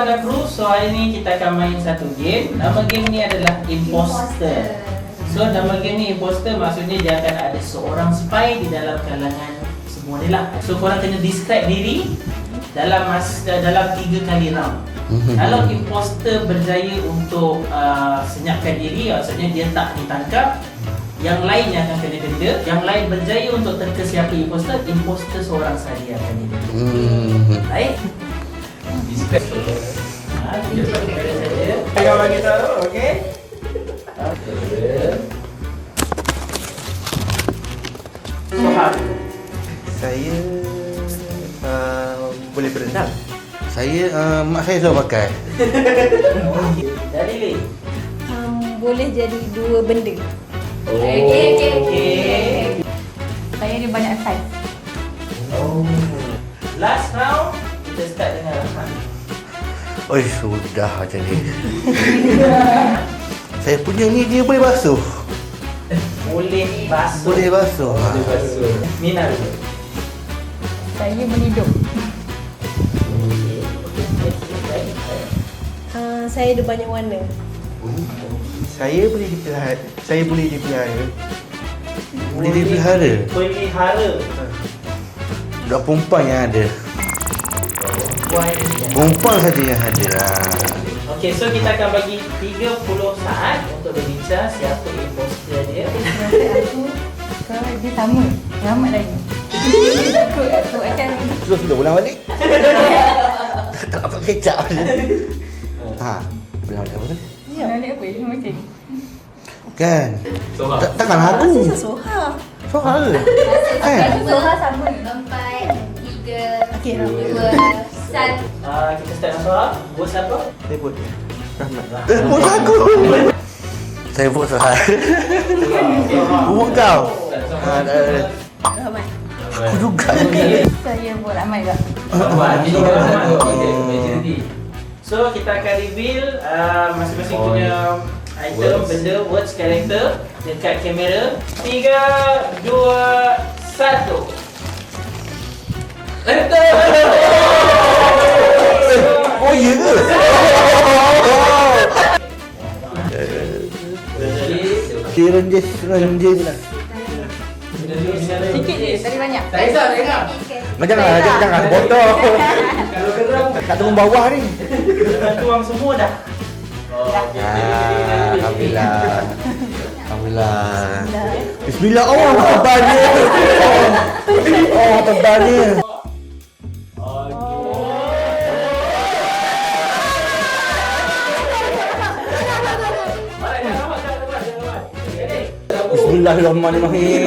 pada kru, so hari ni kita akan main satu game. Nama game ni adalah Imposter. So nama game ni Imposter maksudnya dia akan ada seorang spy di dalam kalangan semua ni lah. So korang kena describe diri dalam 3 kali round. Kalau Imposter berjaya untuk senyapkan diri, maksudnya dia tak ditangkap, yang lain yang akan kena denda. Yang lain berjaya untuk teka siapa Imposter, Imposter seorang sahaja akan denda. Baik. Kita saja. Kita bagi tahu, okey? Sohar. Saya boleh berenang. Saya, mak saya selalu pakai. Dari Lee. Boleh jadi 2 benda. Okey. Saya ada banyak saiz. Last round kita start dengan Rahman. Oh, sudah macam ni. Saya punya ni dia boleh basuh. Boleh basuh. Boleh basuh. Mina dulu. Saya berhidup. Saya ada banyak warna. Saya boleh dipelihara. Boleh dipelihara. Pelihara. Budak perempuan yang ada. Perempuan saja yang ada. Okey, so kita akan bagi 30 saat untuk berbincang siapa imposter dia. Kalau dia sama, selamat lagi. Takut macam Sudah ulang balik. Tak apa kecap. Ulang balik apa tu? balik apa ya? Macam Kan? Takkan lagu. Saya Sohar. Sohar ke? Kan? Sohar sama. 4, 3, Okey, 2, 1. Kita start dengan Sohar. Bos siapa? Saya pun Rahmat. Bos aku. Saya buat Sohar. Buat kau. Rahmat. Aku juga. Saya buat ramai tak? Ini Rahmat. So kita akan reveal masing-masing punya item, benda, words, character dekat kamera. 3, 2, 1. Oh ya ke? Renjes lah. Sikit je, tadi banyak. Tak kisah. Jangan botol. Kalau geram, Kat turun bawah ni. kita tuang semua dah. Alhamdulillah. Bismillah. Oh, tebalnya. Oh, tebalnya. Bismillahirrahmanirrahim.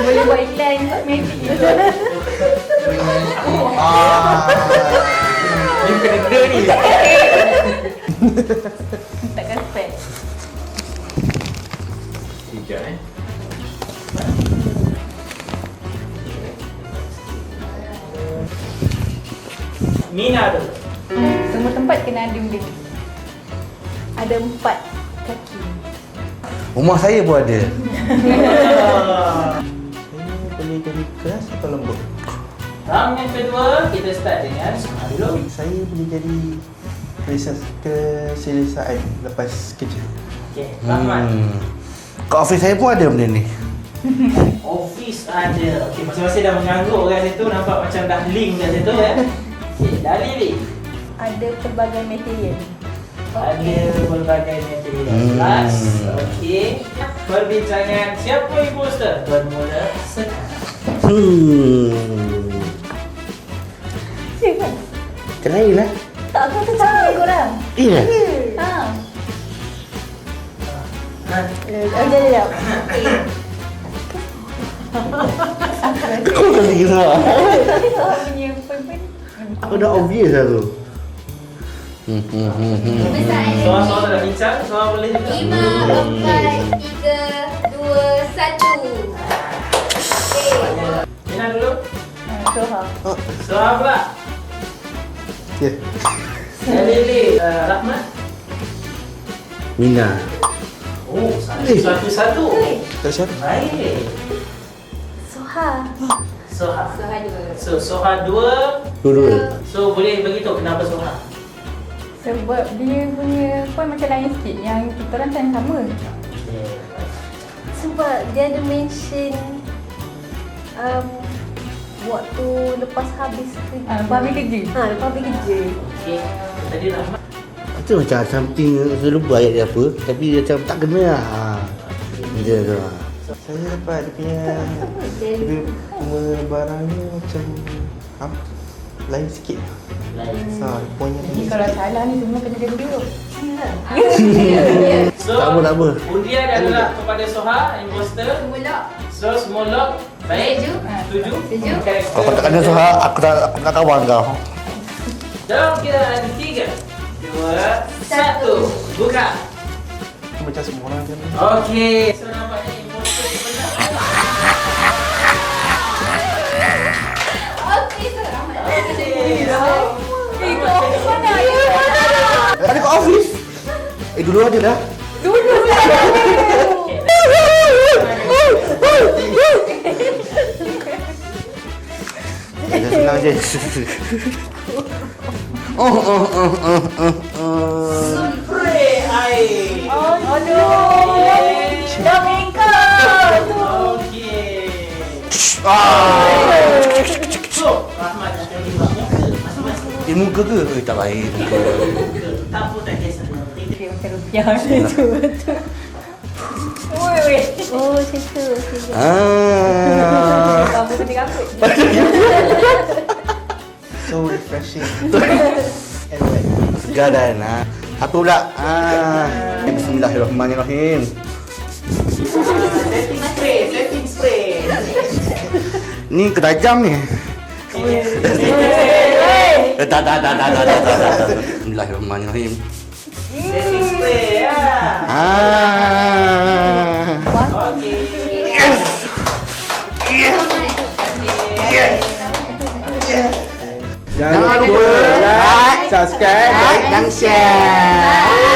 Boleh buat iklan magic gitu. Ni kena ni. Takkan spek. Mina dulu. Semua tempat kena ada benda. Ada 4 kaki. Rumah saya pun ada. Saya boleh jadi keras atau lembut? Round yang kedua, kita start dengan Sohar dulu. Saya boleh jadi keselesaan lepas kerja. Okey, Rahman. Kat office saya pun ada benda ni. Office ada. Okey, masing-masing dah mengangguk kat situ, nampak macam dah link kat situ ya. Okey, dari Lee. Ada pelbagai material. Ada berbagai material. Last. Okey. Perbincangan siapa imposter? Bermula sekarang. Siapa? Cerai lah. Tak aku tu sama dengan korang. Iya. Ha. Sekejap. Kau tak kira. Tapi korang punya pen-pen. Aku dah obvious lah tu. Besar Soal-soal dah bincang, soal boleh juga. 5, 4, 3, 2, 1. Okey. Mina dulu. Sohar. Soal pula. Ya. Dari Lee. Rahmat. Mina. Oh, satu-satu. Tak siapa? Baik. Soha. Soha. Soha 2. So Soha 2. Dua-dua. So boleh beritahu kenapa Soha? Sebab dia punya point macam lain sikit. Yang kita orang time sama. Sebab dia ada mention waktu lepas habis kerja. Lepas habis kerja. Lepas habis kerja. Okey. Tadi Rahmat. Itu macam something saya lupa ayat dia apa. Tapi dia macam tak kena lah. Dia tu. Saya dapat dia punya barangnya macam lain sikit. Lain. Poinnya Ni kalau salah ni semua kena genda. So Tak apa. undian adalah kepada Soha, imposter. Semua lock. So semua lock. Baik. Setuju. 7. Setuju. Kalau tak kena Soha, aku tak kawan kau. Dalam kiraan 3, 2, 1. Buka. macam semua orang je. Okey. So nampaknya imposter sebenar. Okey, so Rahmat. Ada kat office. Dulu ada dah. Dah senang je. Spray air. Domingo! Okey. Ah. So, Rahmat akan dibuat muka masing-masing. Muka ke? Tak baik. Muka. Tak pun tak kisah. Okay, macam rupiah macam tu. Oi. Oh, situ. Kamu kena kaput. So refreshing. And wet. Segar dan. Apa pula? Bismillahirrahmanirrahim. Setting spray. Ni ketajam ni. Tak. Bismillahirrahmanirrahim. Setting spray ya. Okey. Jangan lupa like, subscribe dan share.